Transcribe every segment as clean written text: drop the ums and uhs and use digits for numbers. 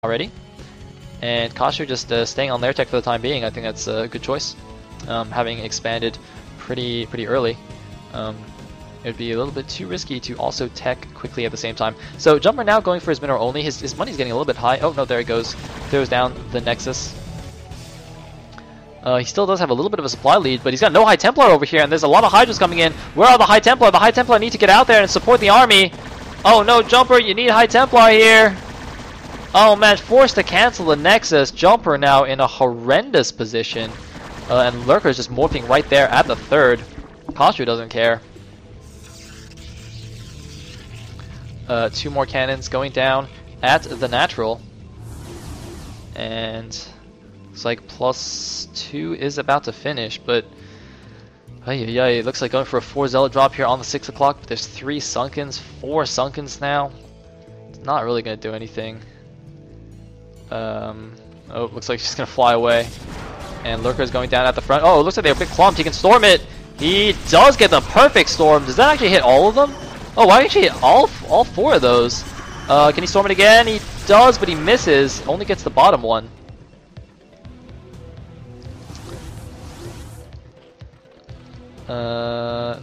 already. And Kashu just staying on their tech for the time being. I think that's a good choice. Having expanded pretty early. It would be a little bit too risky to also tech quickly at the same time. So Jumper now going for his mineral only. His money's getting a little bit high. Oh no, there he goes. Throws down the Nexus. He still does have a little bit of a supply lead, but he's got no High Templar over here, and there's a lot of Hydras coming in. Where are the High Templar? The High Templar need to get out there and support the army. Oh no, Jumper, you need High Templar here. Oh man, forced to cancel the Nexus. Jumper now in a horrendous position. And Lurker's just morphing right there at the third. Kashu doesn't care. 2 more cannons going down at the natural. And it's like +2 is about to finish, but it looks like going for a 4 Zealot drop here on the 6 o'clock, but there's 3 Sunkens, 4 Sunkens now. It's not really going to do anything. Oh, looks like she's going to fly away. And Lurker's going down at the front. Oh, it looks like they're a bit clumped. He can storm it. He does get the perfect storm. Does that actually hit all of them? Oh, why actually hit all 4 of those? Can he storm it again? He does, but he misses. Only gets the bottom one.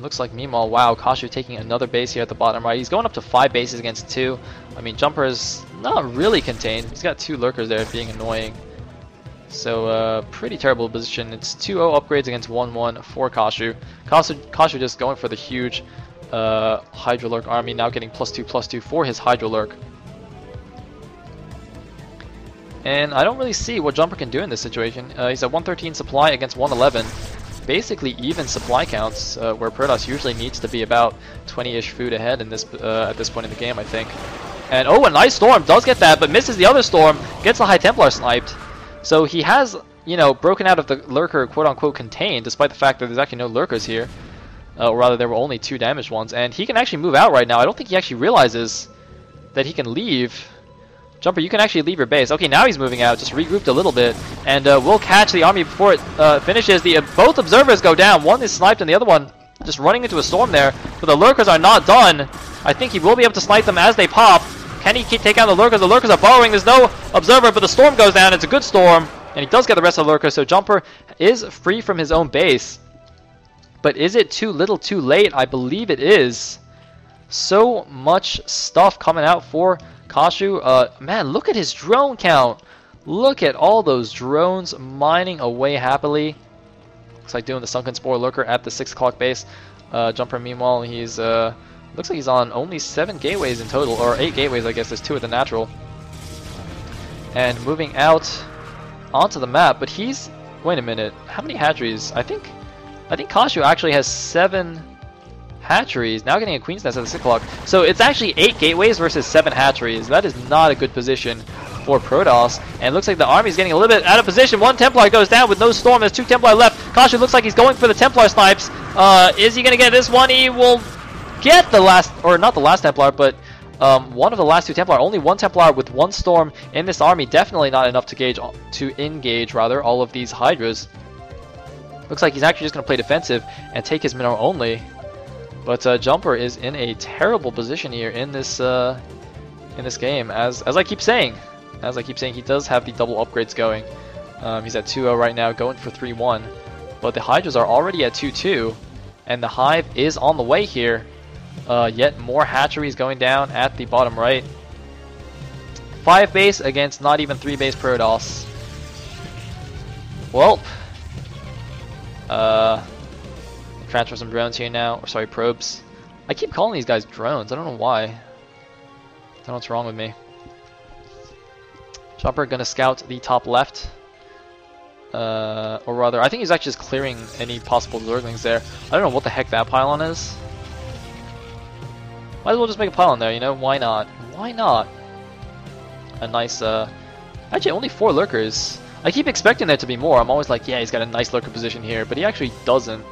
Looks like meanwhile, wow, Kashu taking another base here at the bottom right. He's going up to 5 bases against 2. I mean, Jumper is not really contained. He's got 2 Lurkers there being annoying. So, pretty terrible position. It's 2-0 upgrades against 1-1 for Kashu. Kashu just going for the huge Hydra Lurk army, now getting +2/+2 for his Hydra Lurk. And I don't really see what Jumper can do in this situation. He's at 113 supply against 111. Basically even supply counts, where Protoss usually needs to be about 20-ish food ahead in this at this point in the game, I think. And oh, a nice storm does get that, but misses the other storm, gets the High Templar sniped. So he has, you know, broken out of the Lurker quote-unquote contained, despite the fact that there's actually no Lurkers here. Or rather, there were only 2 damaged ones. And he can actually move out right now. I don't think he actually realizes that he can leave. Jumper, you can actually leave your base. Okay, now he's moving out, just regrouped a little bit. And we'll catch the army before it finishes. Both observers go down. One is sniped and the other one just running into a storm there. But the Lurkers are not done. I think he will be able to snipe them as they pop. Can he take down the Lurkers? The Lurkers are burrowing. There's no observer, but the storm goes down. It's a good storm. And he does get the rest of the Lurkers. So Jumper is free from his own base. But is it too little too late? I believe it is. So much stuff coming out for Kashu. Man, look at his drone count. Look at all those drones mining away happily. Looks like doing the Sunken Spore Lurker at the 6 o'clock base. Jumper, meanwhile, he's looks like he's on only 7 gateways in total, or 8 gateways, I guess. There's 2 at the natural. And moving out onto the map, but he's... Wait a minute. How many hatcheries? I think Kashu actually has 7 hatcheries. Now getting a Queen's Nest at the 6 o'clock. So it's actually 8 gateways versus 7 hatcheries. That is not a good position for Protoss. And it looks like the army's getting a little bit out of position. 1 Templar goes down with no storm. There's 2 Templar left. Kashu looks like he's going for the Templar snipes. Is he going to get this one? He will get the last, or not the last Templar, but one of the last 2 Templar. Only 1 Templar with 1 storm in this army. Definitely not enough to engage all of these Hydras. Looks like he's actually just going to play defensive and take his mineral only. But Jumper is in a terrible position here in this game. As I keep saying, he does have the double upgrades going. He's at 2-0 right now, going for 3-1. But the Hydras are already at 2-2, and the Hive is on the way here. Yet more hatcheries going down at the bottom right. 5 base against not even 3 base Protoss. Well, transfer some drones here now, or sorry, probes. I keep calling these guys drones. I don't know why. I don't know what's wrong with me. Jumper gonna scout the top left. Or rather, I think he's actually just clearing any possible Zerglings there. I don't know what the heck that pylon is. Might as well just make a pylon there, you know? Why not? Why not? A nice, actually only 4 Lurkers. I keep expecting there to be more. I'm always like, yeah, he's got a nice Lurker position here, but he actually doesn't.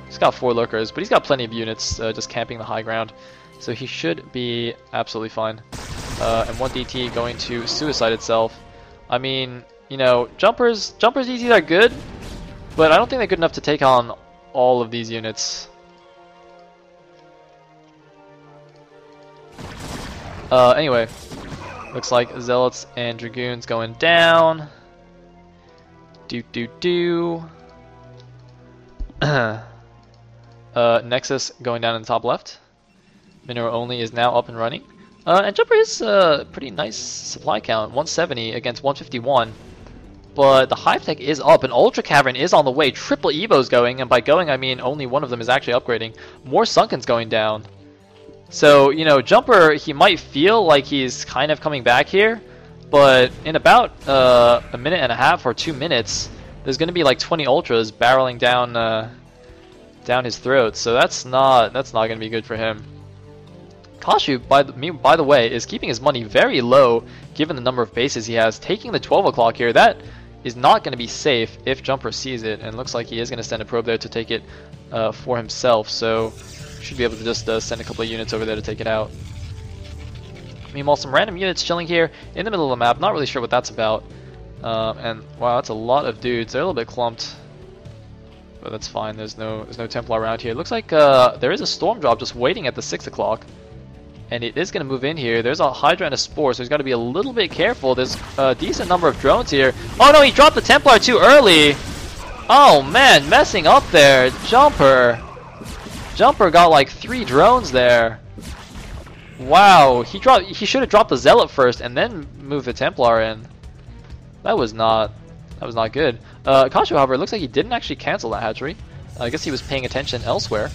He's got 4 Lurkers, but he's got plenty of units just camping the high ground. So he should be absolutely fine. And 1 DT going to suicide itself. I mean, you know, Jumper's DTs are good, but I don't think they're good enough to take on all of these units. Anyway, Looks like Zealots and Dragoons going down. Nexus going down in the top left. Mineral only is now up and running. And Jumper is pretty nice supply count, 170 against 151. But the Hive Tech is up, and Ultra Cavern is on the way. Triple Evo's going, and by going I mean only one of them is actually upgrading. More Sunken's going down. So, you know, Jumper, he might feel like he's kind of coming back here, but in about a minute and a half or 2 minutes, there's going to be like 20 Ultras barreling down down his throat. So that's not going to be good for him. Kashu, by the way, is keeping his money very low given the number of bases he has. Taking the 12 o'clock here, that is not going to be safe if Jumper sees it, and looks like he is going to send a probe there to take it for himself. So should be able to just send a couple of units over there to take it out. Meanwhile, some random units chilling here in the middle of the map. Not really sure what that's about. And wow, that's a lot of dudes. They're a little bit clumped, but that's fine. There's no Templar around here. It looks like there is a storm drop just waiting at the 6 o'clock, and it is going to move in here. There's a Hydra and a Spore, so he's got to be a little bit careful. There's a decent number of drones here. Oh no, he dropped the Templar too early. Oh man, messing up there. Jumper got like 3 drones there. Wow, he should have dropped the Zealot first and then moved the Templar in. That was not good. Kashu, however, it looks like he didn't actually cancel that hatchery. I guess he was paying attention elsewhere.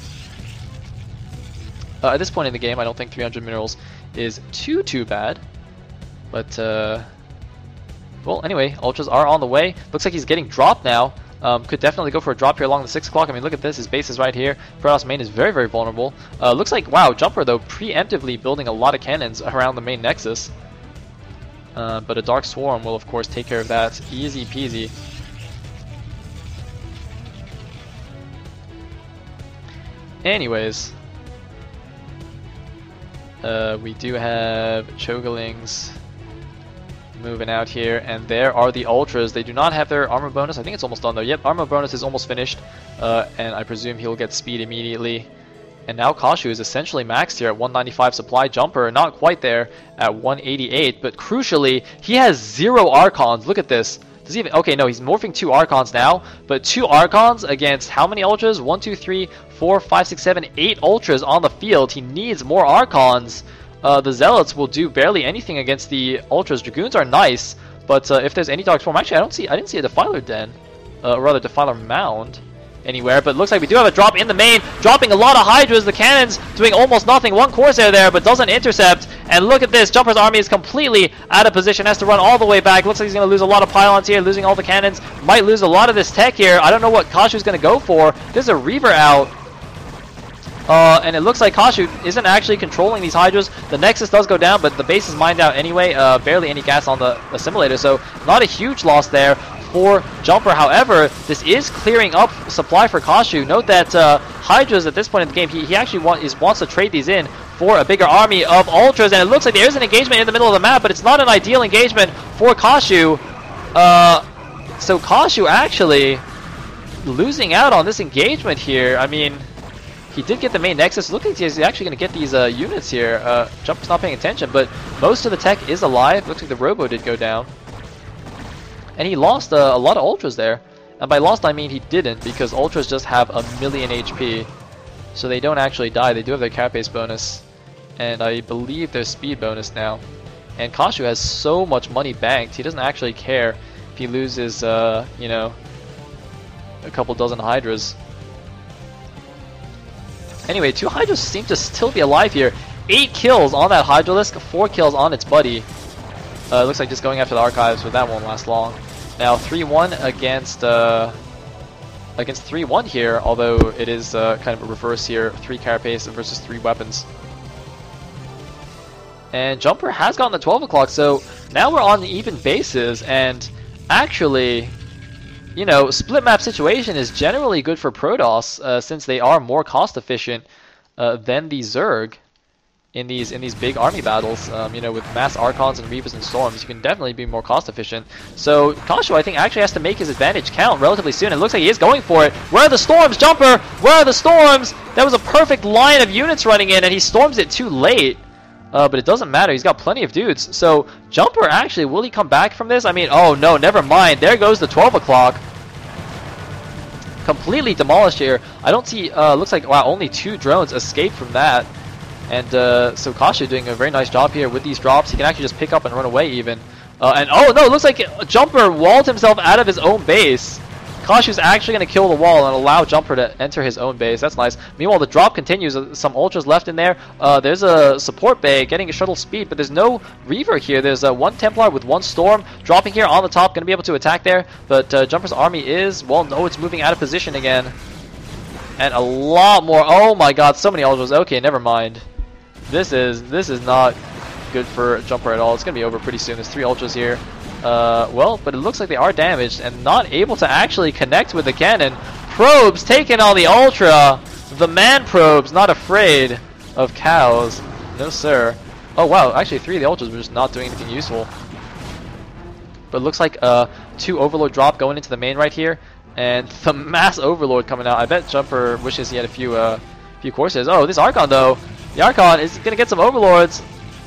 At this point in the game, I don't think 300 minerals is too bad. But well, anyway, Ultras are on the way. Looks like he's getting dropped now. Could definitely go for a drop here along the 6 o'clock. I mean, look at this. His base is right here. Protoss main is very vulnerable. Looks like, wow, Jumper, though, preemptively building a lot of cannons around the main Nexus. But a Dark Swarm will, of course, take care of that. Easy peasy. Anyways. We do have Chogalings moving out here, and there are the Ultras. They do not have their armor bonus. I think it's almost done though. Yep, armor bonus is almost finished, and I presume he'll get speed immediately. And now Kashu is essentially maxed here at 195 supply. Jumper not quite there at 188, but crucially, he has 0 Archons. Look at this. Does he even, okay, no, he's morphing 2 Archons now, but 2 Archons against how many Ultras? 1, 2, 3, 4, 5, 6, 7, 8 Ultras on the field. He needs more Archons. The Zealots will do barely anything against the Ultras. Dragoons are nice, but if there's any Dark Swarm, actually I didn't see a Defiler Den, or rather Defiler Mound anywhere, but it looks like we do have a drop in the main, dropping a lot of Hydras. The cannons doing almost nothing. 1 Corsair there, but doesn't intercept. And look at this, Jumper's army is completely out of position, has to run all the way back. Looks like he's going to lose a lot of pylons here, losing all the cannons. Might lose a lot of this tech here. I don't know what Kashu's going to go for. There's a Reaver out. And it looks like Kashu isn't actually controlling these Hydras. The Nexus does go down, but the base is mined out anyway. Barely any gas on the assimilator, so not a huge loss there for Jumper. However, this is clearing up supply for Kashu. Note that Hydras at this point in the game, he actually wants to trade these in for a bigger army of Ultras, and it looks like there is an engagement in the middle of the map, but it's not an ideal engagement for Kashu. So Kashu actually losing out on this engagement here. I mean, he did get the main Nexus. Looks like he's actually going to get these units here. Jumper's not paying attention, but most of the tech is alive. Looks like the Robo did go down. And he lost a lot of Ultras there. And by lost, I mean he didn't, because Ultras just have 1,000,000 HP. So they don't actually die. They do have their carapace bonus. And I believe their speed bonus now. And Kashu has so much money banked, he doesn't actually care if he loses, you know, a couple dozen Hydras. Anyway, 2 Hydras seem to still be alive here. 8 kills on that Hydralisk, 4 kills on its buddy. It looks like just going after the archives, but that won't last long. Now 3-1 against 3-1 here, although it is kind of a reverse here. 3 carapace versus 3 weapons. And Jumper has gotten the 12 o'clock, so now we're on even bases, and actually, you know, split map situation is generally good for Protoss, since they are more cost efficient than the Zerg in these big army battles. You know, with mass Archons and Reavers and Storms, you can definitely be more cost efficient. So Kashu, I think, actually has to make his advantage count relatively soon. It looks like he is going for it. Where are the Storms, Jumper? Where are the Storms? That was a perfect line of units running in, and he storms it too late. but it doesn't matter. He's got plenty of dudes. So Jumper actually, will he come back from this? I mean, oh no, never mind. There goes the 12 o'clock. Completely demolished here. I don't see, looks like, wow, only 2 drones escaped from that. And so Kashu doing a very nice job here with these drops. He can actually just pick up and run away even. And oh no, it looks like Jumper walled himself out of his own base. Kashu's actually going to kill the wall and allow Jumper to enter his own base. That's nice. Meanwhile, the drop continues. Some ultras left in there. There's a support bay getting a shuttle speed, but there's no Reaver here. There's one Templar with 1 Storm dropping here on the top, going to be able to attack there. But Jumper's army is, well, no, it's moving out of position again. And a lot more. Oh my god, so many ultras. Okay, never mind. This is not good for Jumper at all. It's going to be over pretty soon. There's 3 ultras here. Well, but it looks like they are damaged and not able to actually connect with the cannon. Probes taking on the Ultra. The man probes, not afraid of cows. No, sir. Oh, wow. Actually, 3 of the Ultras were just not doing anything useful. But it looks like 2 Overlord drop going into the main right here. And the mass Overlord coming out. I bet Jumper wishes he had a few courses. Oh, this Archon, though. The Archon is going to get some Overlords.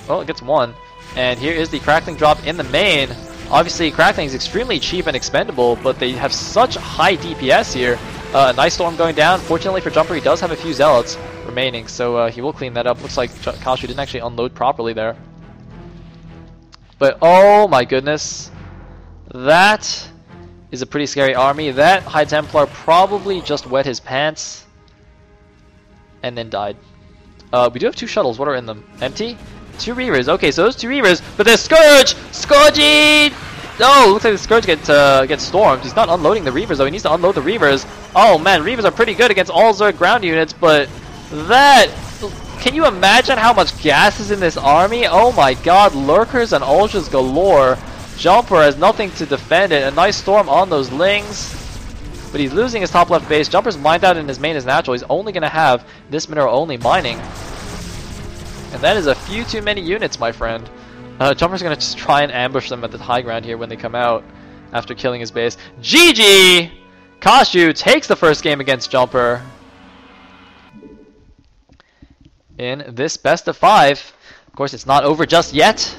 Well, it gets 1. And here is the Crackling drop in the main. Obviously, Crackling is extremely cheap and expendable, but they have such high DPS here. Nice Storm going down. Fortunately for Jumper, he does have a few Zealots remaining, so he will clean that up. Looks like Kashu didn't actually unload properly there. But oh my goodness. That is a pretty scary army. That High Templar probably just wet his pants and then died. We do have 2 shuttles. What are in them? Empty? 2 Reavers. Okay, so those 2 Reavers, but there's Scourge! Scourgy! Oh, looks like the Scourge gets stormed. He's not unloading the Reavers, though. He needs to unload the Reavers. Oh, man, Reavers are pretty good against all Zerg ground units, but that... Can you imagine how much gas is in this army? Oh my god, Lurkers and Ultras galore. Jumper has nothing to defend it. A nice Storm on those Lings. But he's losing his top left base. Jumper's mined out and his main is natural. He's only going to have this mineral-only mining. And that is a few too many units, my friend. Jumper's going to just try and ambush them at the high ground here when they come out after killing his base. GG! Kashu takes the first game against Jumper in this best of 5. Of course, it's not over just yet.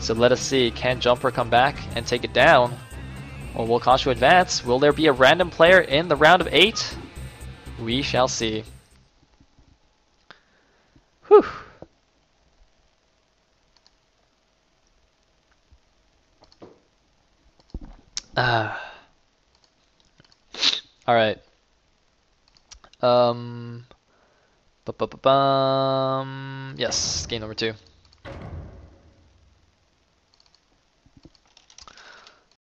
So let us see. Can Jumper come back and take it down? Or will Kashu advance? Will there be a random player in the round of 8? We shall see. Whew. All right. Yes, game number 2.